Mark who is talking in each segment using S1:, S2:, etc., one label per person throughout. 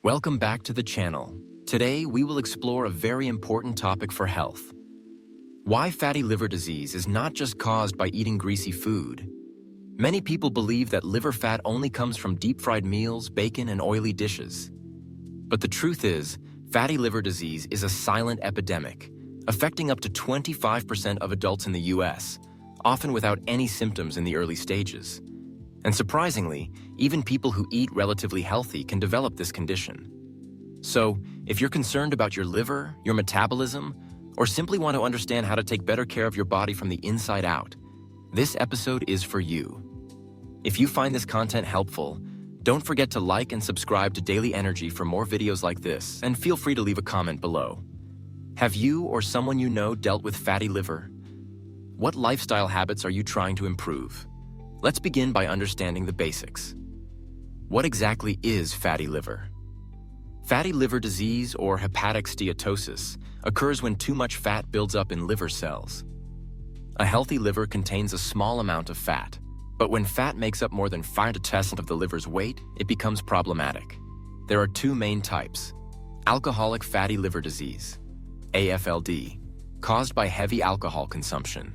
S1: Welcome back to the channel. Today, we will explore a very important topic for health. Why fatty liver disease is not just caused by eating greasy food. Many people believe that liver fat only comes from deep-fried meals, bacon, and oily dishes. But the truth is, fatty liver disease is a silent epidemic, affecting up to 25% of adults in the US, often without any symptoms in the early stages. And surprisingly, even people who eat relatively healthy can develop this condition. So, if you're concerned about your liver, your metabolism, or simply want to understand how to take better care of your body from the inside out, this episode is for you. If you find this content helpful, don't forget to like and subscribe to Daily Energy for more videos like this, and feel free to leave a comment below. Have you or someone you know dealt with fatty liver? What lifestyle habits are you trying to improve? Let's begin by understanding the basics. What exactly is fatty liver? Fatty liver disease, or hepatic steatosis, occurs when too much fat builds up in liver cells. A healthy liver contains a small amount of fat, but when fat makes up more than 5% of the liver's weight, it becomes problematic. There are two main types: alcoholic fatty liver disease, AFLD, caused by heavy alcohol consumption;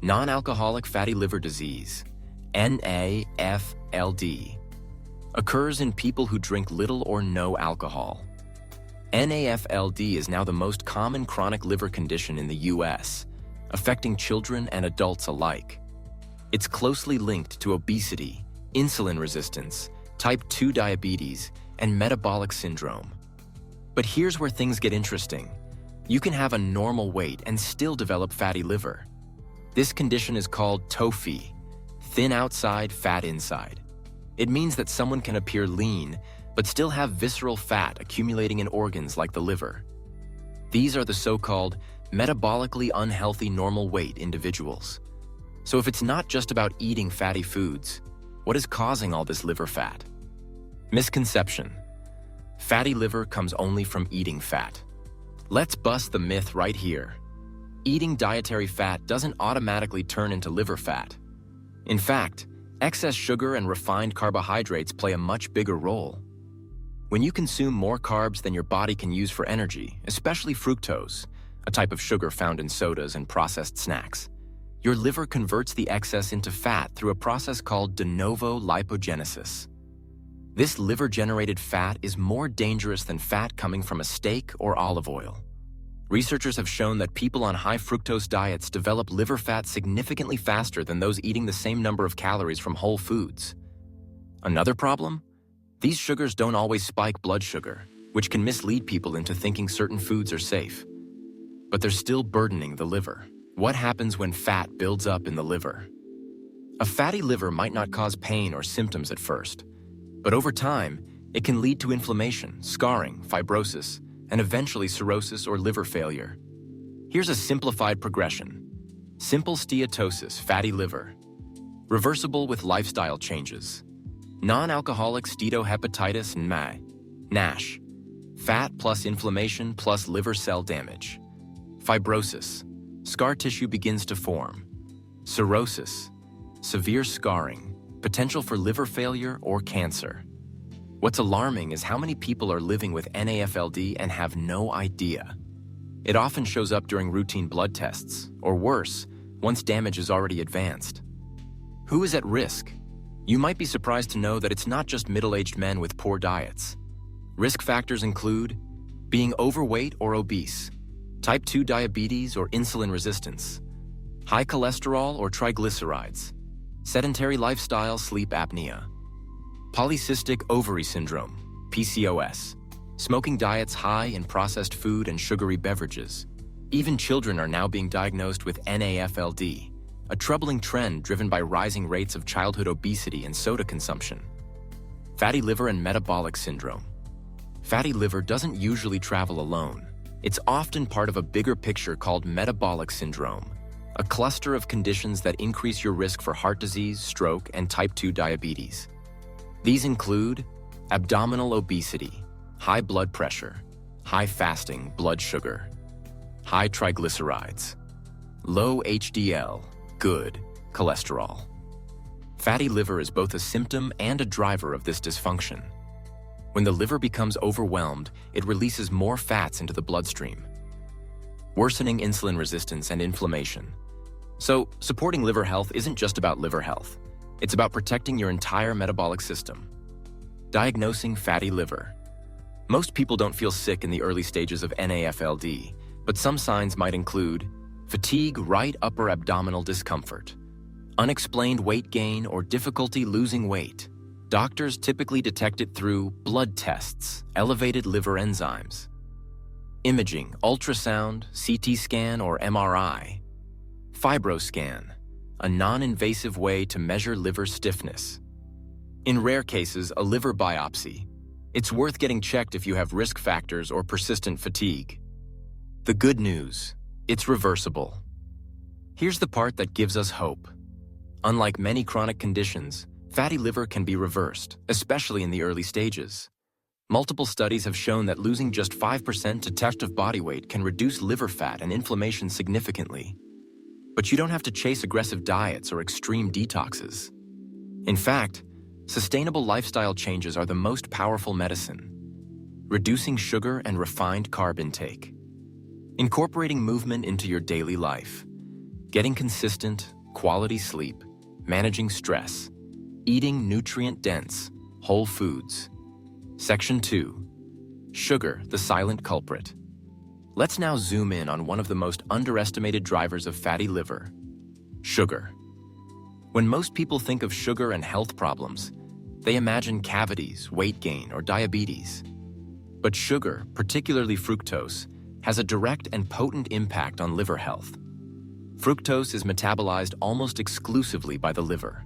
S1: non-alcoholic fatty liver disease, NAFLD, occurs in people who drink little or no alcohol. NAFLD is now the most common chronic liver condition in the US, affecting children and adults alike. It's closely linked to obesity, insulin resistance, type 2 diabetes, and metabolic syndrome. But here's where things get interesting. You can have a normal weight and still develop fatty liver. This condition is called TOFI, thin outside, fat inside. It means that someone can appear lean, but still have visceral fat accumulating in organs like the liver. These are the so-called metabolically unhealthy normal weight individuals. So if it's not just about eating fatty foods, what is causing all this liver fat? Misconception: fatty liver comes only from eating fat. Let's bust the myth right here. Eating dietary fat doesn't automatically turn into liver fat. In fact, excess sugar and refined carbohydrates play a much bigger role. When you consume more carbs than your body can use for energy, especially fructose, a type of sugar found in sodas and processed snacks, your liver converts the excess into fat through a process called de novo lipogenesis. This liver-generated fat is more dangerous than fat coming from a steak or olive oil. Researchers have shown that people on high fructose diets develop liver fat significantly faster than those eating the same number of calories from whole foods. Another problem? These sugars don't always spike blood sugar, which can mislead people into thinking certain foods are safe. But they're still burdening the liver. What happens when fat builds up in the liver? A fatty liver might not cause pain or symptoms at first, but over time, it can lead to inflammation, scarring, fibrosis, and eventually cirrhosis or liver failure. Here's a simplified progression. Simple steatosis, fatty liver. Reversible with lifestyle changes. Non-alcoholic steatohepatitis and NASH. Fat plus inflammation plus liver cell damage. Fibrosis. Scar tissue begins to form. Cirrhosis. Severe scarring. Potential for liver failure or cancer. What's alarming is how many people are living with NAFLD and have no idea. It often shows up during routine blood tests, or worse, once damage is already advanced. Who is at risk? You might be surprised to know that it's not just middle-aged men with poor diets. Risk factors include being overweight or obese, type 2 diabetes or insulin resistance, high cholesterol or triglycerides, sedentary lifestyle, sleep apnea, polycystic ovary syndrome, PCOS, smoking diets high in processed food and sugary beverages. Even children are now being diagnosed with NAFLD, a troubling trend driven by rising rates of childhood obesity and soda consumption. Fatty liver and metabolic syndrome. Fatty liver doesn't usually travel alone. It's often part of a bigger picture called metabolic syndrome, a cluster of conditions that increase your risk for heart disease, stroke, and type 2 diabetes. These include abdominal obesity, high blood pressure, high fasting blood sugar, high triglycerides, low HDL, good cholesterol. Fatty liver is both a symptom and a driver of this dysfunction. When the liver becomes overwhelmed, it releases more fats into the bloodstream, worsening insulin resistance and inflammation. So, supporting liver health isn't just about liver health. It's about protecting your entire metabolic system. Diagnosing fatty liver. Most people don't feel sick in the early stages of NAFLD, but some signs might include fatigue, right upper abdominal discomfort, unexplained weight gain, or difficulty losing weight. Doctors typically detect it through blood tests, elevated liver enzymes, imaging, ultrasound, CT scan, or MRI, fibroscan, a non-invasive way to measure liver stiffness. In rare cases, a liver biopsy. It's worth getting checked if you have risk factors or persistent fatigue. The good news, it's reversible. Here's the part that gives us hope. Unlike many chronic conditions, fatty liver can be reversed, especially in the early stages. Multiple studies have shown that losing just 5% to test of body weight can reduce liver fat and inflammation significantly. But you don't have to chase aggressive diets or extreme detoxes. In fact, sustainable lifestyle changes are the most powerful medicine. Reducing sugar and refined carb intake. Incorporating movement into your daily life. Getting consistent, quality sleep. Managing stress. Eating nutrient-dense, whole foods. Section 2. Sugar, the silent culprit. Let's now zoom in on one of the most underestimated drivers of fatty liver: sugar. When most people think of sugar and health problems, they imagine cavities, weight gain, or diabetes. But sugar, particularly fructose, has a direct and potent impact on liver health. Fructose is metabolized almost exclusively by the liver.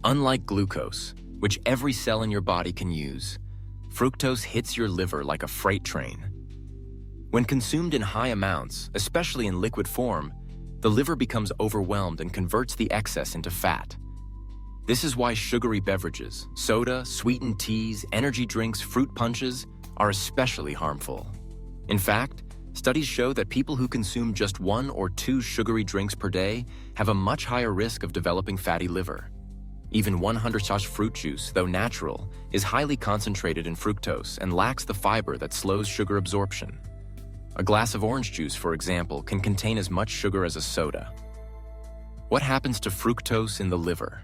S1: Unlike glucose, which every cell in your body can use, fructose hits your liver like a freight train. When consumed in high amounts, especially in liquid form, the liver becomes overwhelmed and converts the excess into fat. This is why sugary beverages, soda, sweetened teas, energy drinks, fruit punches are especially harmful. In fact, studies show that people who consume just 1 or 2 sugary drinks per day have a much higher risk of developing fatty liver. Even 100% fruit juice, though natural, is highly concentrated in fructose and lacks the fiber that slows sugar absorption. A glass of orange juice, for example, can contain as much sugar as a soda. What happens to fructose in the liver?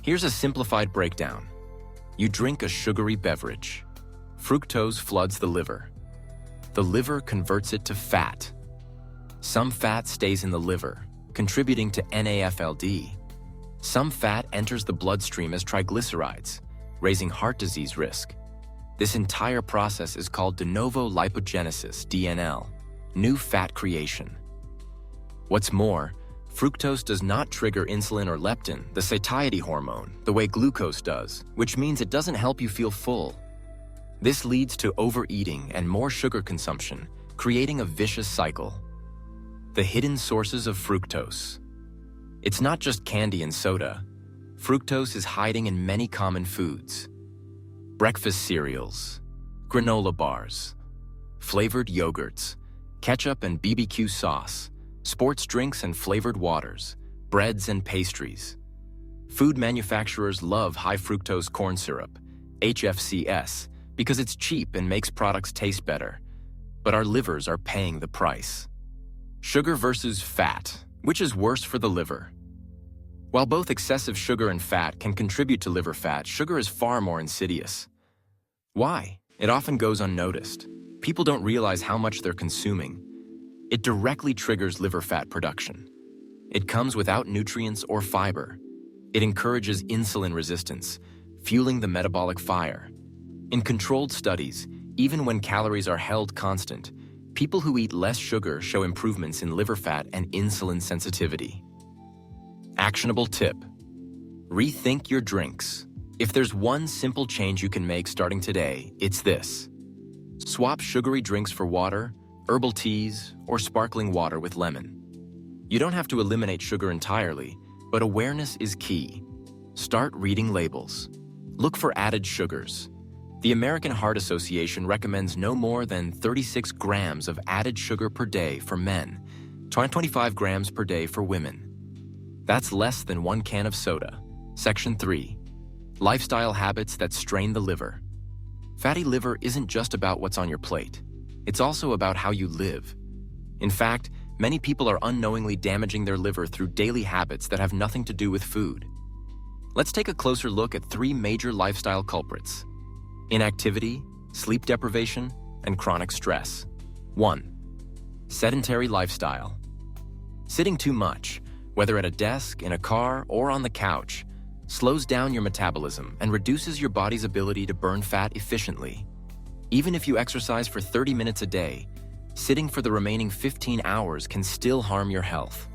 S1: Here's a simplified breakdown. You drink a sugary beverage. Fructose floods the liver. The liver converts it to fat. Some fat stays in the liver, contributing to NAFLD. Some fat enters the bloodstream as triglycerides, raising heart disease risk. This entire process is called de novo lipogenesis, DNL, new fat creation. What's more, fructose does not trigger insulin or leptin, the satiety hormone, the way glucose does, which means it doesn't help you feel full. This leads to overeating and more sugar consumption, creating a vicious cycle. The hidden sources of fructose. It's not just candy and soda. Fructose is hiding in many common foods. Breakfast cereals, granola bars, flavored yogurts, ketchup and BBQ sauce, sports drinks and flavored waters, breads and pastries. Food manufacturers love high fructose corn syrup, HFCS, because it's cheap and makes products taste better. But our livers are paying the price. Sugar versus fat. Which is worse for the liver? While both excessive sugar and fat can contribute to liver fat, sugar is far more insidious. Why? It often goes unnoticed. People don't realize how much they're consuming. It directly triggers liver fat production. It comes without nutrients or fiber. It encourages insulin resistance, fueling the metabolic fire. In controlled studies, even when calories are held constant, people who eat less sugar show improvements in liver fat and insulin sensitivity. Actionable tip: rethink your drinks. If there's one simple change you can make starting today, it's this. Swap sugary drinks for water, herbal teas, or sparkling water with lemon. You don't have to eliminate sugar entirely, but awareness is key. Start reading labels. Look for added sugars. The American Heart Association recommends no more than 36 grams of added sugar per day for men, 25 grams per day for women. That's less than 1 can of soda. Section 3. Lifestyle habits that strain the liver. Fatty liver isn't just about what's on your plate. It's also about how you live. In fact, many people are unknowingly damaging their liver through daily habits that have nothing to do with food. Let's take a closer look at 3 major lifestyle culprits: inactivity, sleep deprivation, and chronic stress. 1. Sedentary lifestyle. Sitting too much, whether at a desk, in a car, or on the couch, slows down your metabolism and reduces your body's ability to burn fat efficiently. Even if you exercise for 30 minutes a day, sitting for the remaining 15 hours can still harm your health.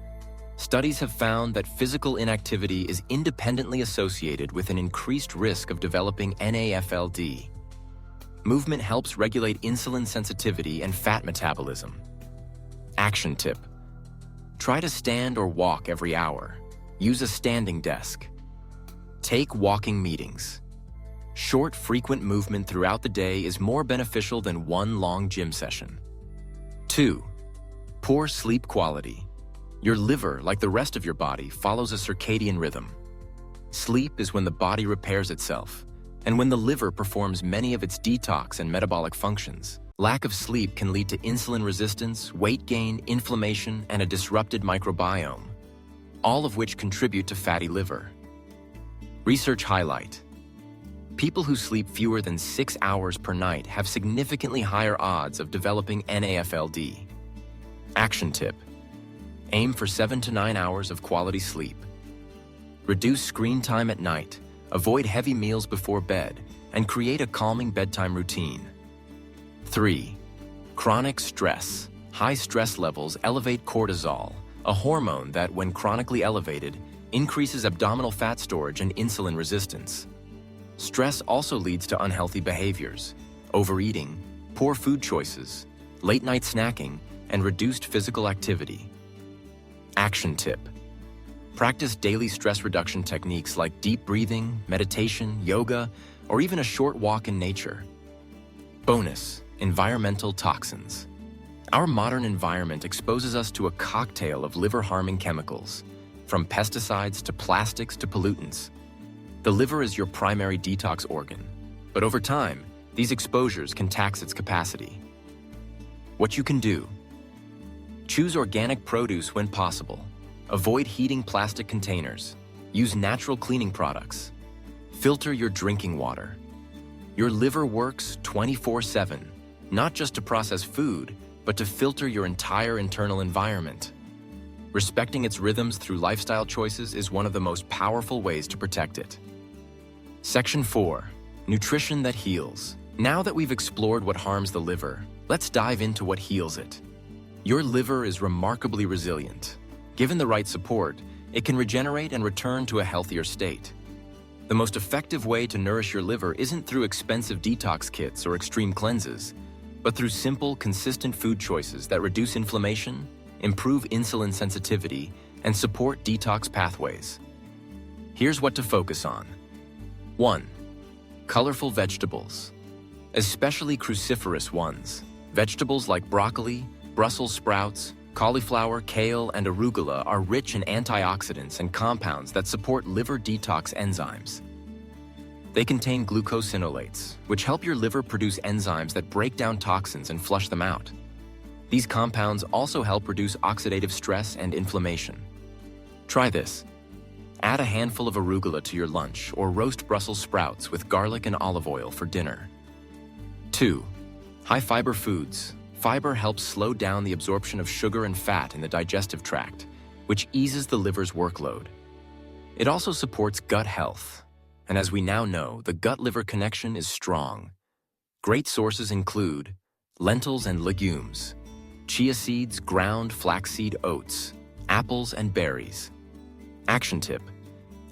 S1: Studies have found that physical inactivity is independently associated with an increased risk of developing NAFLD. Movement helps regulate insulin sensitivity and fat metabolism. Action tip: try to stand or walk every hour. Use a standing desk. Take walking meetings. Short, frequent movement throughout the day is more beneficial than one long gym session. 2. Poor sleep quality. Your liver, like the rest of your body, follows a circadian rhythm. Sleep is when the body repairs itself, and when the liver performs many of its detox and metabolic functions. Lack of sleep can lead to insulin resistance, weight gain, inflammation, and a disrupted microbiome, all of which contribute to fatty liver. Research highlight: people who sleep fewer than 6 hours per night have significantly higher odds of developing NAFLD. Action tip: aim for 7 to 9 hours of quality sleep. Reduce screen time at night, avoid heavy meals before bed, and create a calming bedtime routine. 3. Chronic stress. High stress levels elevate cortisol, a hormone that, when chronically elevated, increases abdominal fat storage and insulin resistance. Stress also leads to unhealthy behaviors: overeating, poor food choices, late-night snacking, and reduced physical activity. Action tip: practice daily stress reduction techniques like deep breathing, meditation, yoga, or even a short walk in nature. Bonus: environmental toxins. Our modern environment exposes us to a cocktail of liver-harming chemicals, from pesticides to plastics to pollutants. The liver is your primary detox organ, but over time, these exposures can tax its capacity. What you can do: choose organic produce when possible. Avoid heating plastic containers. Use natural cleaning products. Filter your drinking water. Your liver works 24/7, not just to process food, but to filter your entire internal environment. Respecting its rhythms through lifestyle choices is one of the most powerful ways to protect it. Section 4. Nutrition that heals. Now that we've explored what harms the liver, let's dive into what heals it. Your liver is remarkably resilient. Given the right support, it can regenerate and return to a healthier state. The most effective way to nourish your liver isn't through expensive detox kits or extreme cleanses, but through simple, consistent food choices that reduce inflammation, improve insulin sensitivity, and support detox pathways. Here's what to focus on. 1. Colorful vegetables, especially cruciferous ones. Vegetables like broccoli, Brussels sprouts, cauliflower, kale, and arugula are rich in antioxidants and compounds that support liver detox enzymes. They contain glucosinolates, which help your liver produce enzymes that break down toxins and flush them out. These compounds also help reduce oxidative stress and inflammation. Try this. Add a handful of arugula to your lunch or roast Brussels sprouts with garlic and olive oil for dinner. 2. High-fiber foods. Fiber helps slow down the absorption of sugar and fat in the digestive tract, which eases the liver's workload. It also supports gut health. And as we now know, the gut-liver connection is strong. Great sources include lentils and legumes, chia seeds, ground flaxseed oats, apples, and berries. Action tip: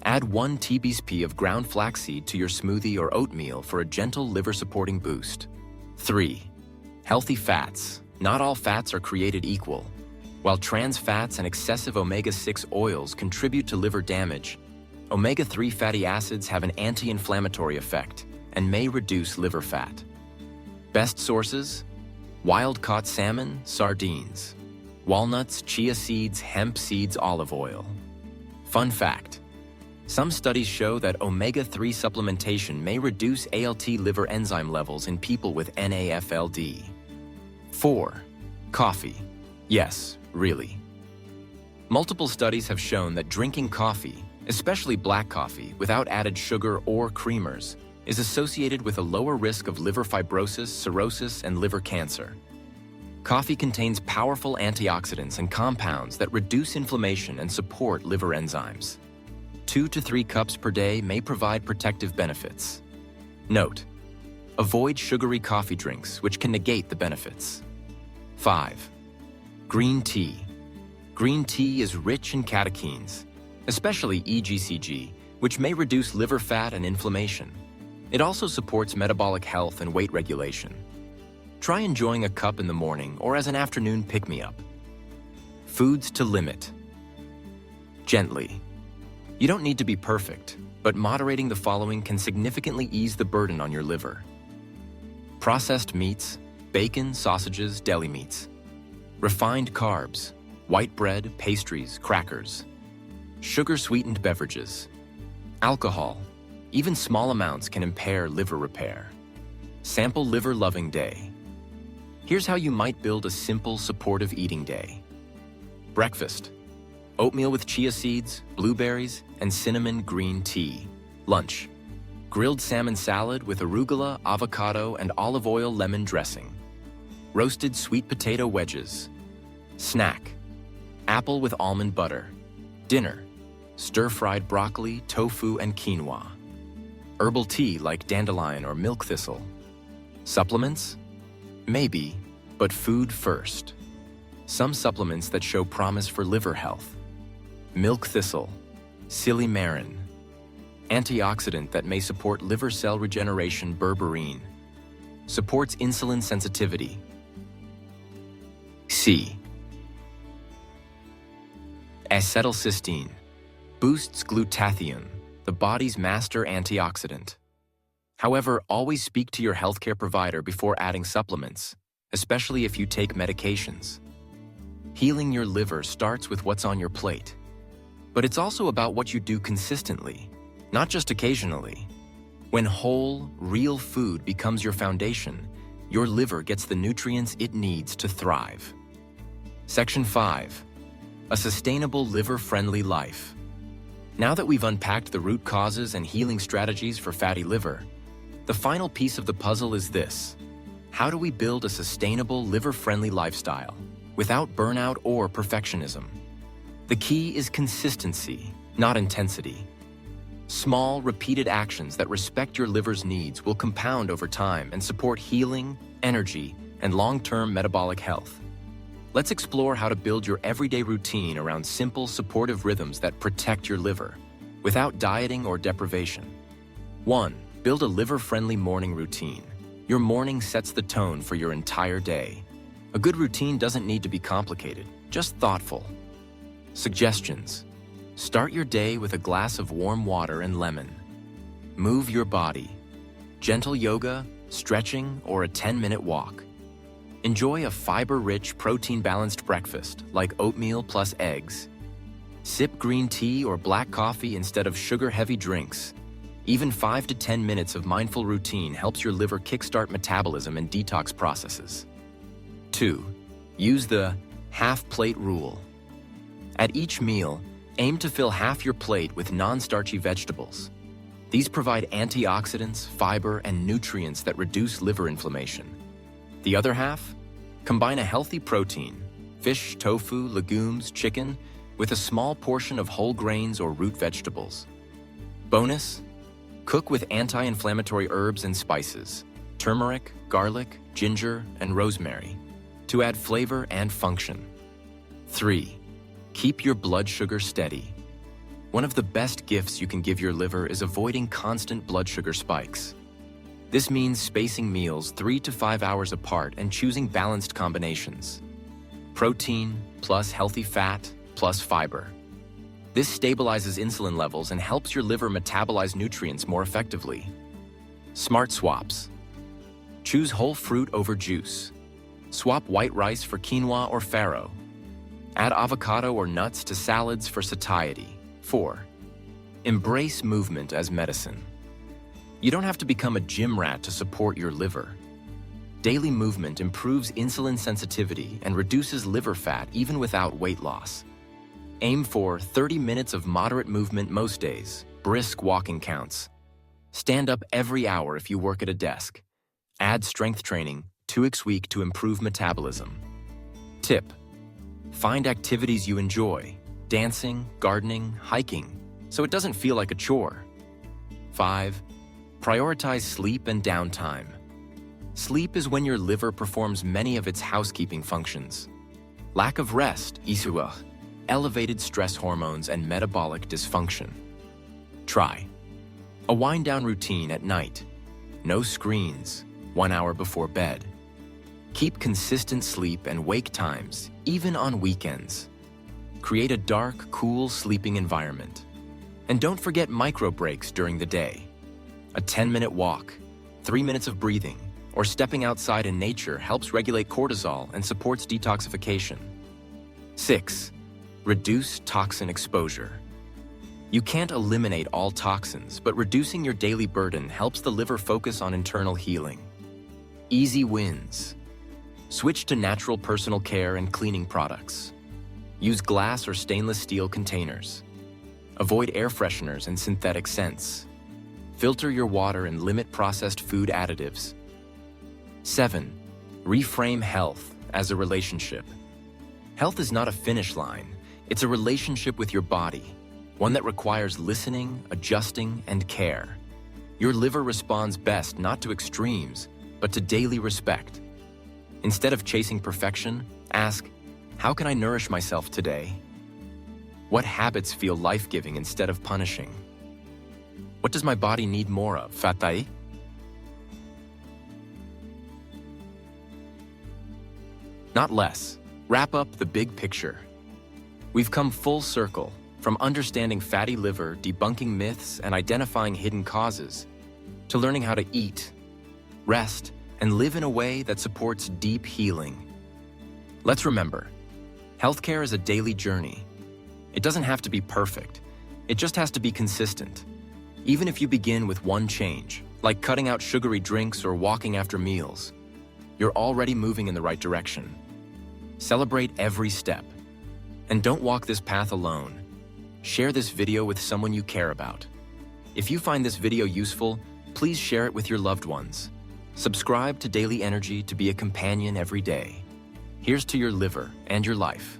S1: add 1 teaspoon of ground flaxseed to your smoothie or oatmeal for a gentle liver-supporting boost. 3. Healthy fats. Not all fats are created equal. While trans fats and excessive omega-6 oils contribute to liver damage, omega-3 fatty acids have an anti-inflammatory effect and may reduce liver fat. Best sources: wild-caught salmon, sardines, walnuts, chia seeds, hemp seeds, olive oil. Fun fact: Some studies show that omega-3 supplementation may reduce ALT liver enzyme levels in people with NAFLD. 4. Coffee. Yes, really. Multiple studies have shown that drinking coffee, especially black coffee, without added sugar or creamers, is associated with a lower risk of liver fibrosis, cirrhosis, and liver cancer. Coffee contains powerful antioxidants and compounds that reduce inflammation and support liver enzymes. 2 to 3 cups per day may provide protective benefits. Note: avoid sugary coffee drinks, which can negate the benefits. 5. Green tea. Green tea is rich in catechins, especially EGCG, which may reduce liver fat and inflammation. It also supports metabolic health and weight regulation. Try enjoying a cup in the morning or as an afternoon pick-me-up. Foods to limit. Gently. You don't need to be perfect, but moderating the following can significantly ease the burden on your liver. Processed meats, bacon, sausages, deli meats. Refined carbs, white bread, pastries, crackers. Sugar-sweetened beverages. Alcohol, even small amounts can impair liver repair. Sample Liver Loving Day. Here's how you might build a simple, supportive eating day. Breakfast: oatmeal with chia seeds, blueberries, and cinnamon green tea. Lunch: grilled salmon salad with arugula, avocado, and olive oil lemon dressing. Roasted sweet potato wedges. Snack: apple with almond butter. Dinner: stir-fried broccoli, tofu, and quinoa. Herbal tea like dandelion or milk thistle. Supplements? Maybe, but food first. Some supplements that show promise for liver health. Milk thistle, silymarin. Antioxidant that may support liver cell regeneration, berberine. Supports insulin sensitivity. C. Acetylcysteine. Boosts glutathione, the body's master antioxidant. However, always speak to your healthcare provider before adding supplements, especially if you take medications. Healing your liver starts with what's on your plate. But it's also about what you do consistently, not just occasionally. When whole, real food becomes your foundation, your liver gets the nutrients it needs to thrive. Section 5. A sustainable liver-friendly life. Now that we've unpacked the root causes and healing strategies for fatty liver, the final piece of the puzzle is this: how do we build a sustainable, liver-friendly lifestyle without burnout or perfectionism? The key is consistency, not intensity. Small, repeated actions that respect your liver's needs will compound over time and support healing, energy, and long-term metabolic health. Let's explore how to build your everyday routine around simple, supportive rhythms that protect your liver without dieting or deprivation. 1. Build a liver-friendly morning routine. Your morning sets the tone for your entire day. A good routine doesn't need to be complicated, just thoughtful. Suggestions: start your day with a glass of warm water and lemon. Move your body. Gentle yoga, stretching, or a 10-minute walk. Enjoy a fiber-rich, protein-balanced breakfast like oatmeal plus eggs. Sip green tea or black coffee instead of sugar-heavy drinks. Even 5 to 10 minutes of mindful routine helps your liver kickstart metabolism and detox processes. 2. Use the half-plate rule. At each meal, aim to fill half your plate with non-starchy vegetables. These provide antioxidants, fiber, and nutrients that reduce liver inflammation. The other half? Combine a healthy protein, fish, tofu, legumes, chicken, with a small portion of whole grains or root vegetables. Bonus: cook with anti-inflammatory herbs and spices, turmeric, garlic, ginger, and rosemary, to add flavor and function. 3. Keep your blood sugar steady. One of the best gifts you can give your liver is avoiding constant blood sugar spikes. This means spacing meals 3 to 5 hours apart and choosing balanced combinations. Protein plus healthy fat plus fiber. This stabilizes insulin levels and helps your liver metabolize nutrients more effectively. Smart swaps. Choose whole fruit over juice. Swap white rice for quinoa or farro. Add avocado or nuts to salads for satiety. 4. Embrace movement as medicine. You don't have to become a gym rat to support your liver. Daily movement improves insulin sensitivity and reduces liver fat even without weight loss. Aim for 30 minutes of moderate movement most days. Brisk walking counts. Stand up every hour if you work at a desk. Add strength training 2 weeks a week to improve metabolism. Tip: find activities you enjoy, dancing, gardening, hiking, so it doesn't feel like a chore. 5. Prioritize sleep and downtime. Sleep is when your liver performs many of its housekeeping functions. Lack of rest, elevated stress hormones and metabolic dysfunction. Try a wind-down routine at night. No screens, 1 hour before bed. Keep consistent sleep and wake times, even on weekends. Create a dark, cool sleeping environment. And don't forget micro breaks during the day. A 10-minute walk, 3 minutes of breathing, or stepping outside in nature helps regulate cortisol and supports detoxification. 6. Reduce toxin exposure. You can't eliminate all toxins, but reducing your daily burden helps the liver focus on internal healing. Easy wins. Switch to natural personal care and cleaning products. Use glass or stainless steel containers. Avoid air fresheners and synthetic scents. Filter your water and limit processed food additives. 7. Reframe health as a relationship. Health is not a finish line. It's a relationship with your body, one that requires listening, adjusting, and care. Your liver responds best not to extremes, but to daily respect. Instead of chasing perfection, ask, how can I nourish myself today? What habits feel life-giving instead of punishing? What does my body need more of, Fatai? Not less. Wrap up the big picture. We've come full circle, from understanding fatty liver, debunking myths, and identifying hidden causes, to learning how to eat, rest, and live in a way that supports deep healing. Let's remember, healthcare is a daily journey. It doesn't have to be perfect. It just has to be consistent. Even if you begin with one change, like cutting out sugary drinks or walking after meals, you're already moving in the right direction. Celebrate every step. And don't walk this path alone. Share this video with someone you care about. If you find this video useful, please share it with your loved ones. Subscribe to Daily Energy to be a companion every day. Here's to your liver and your life.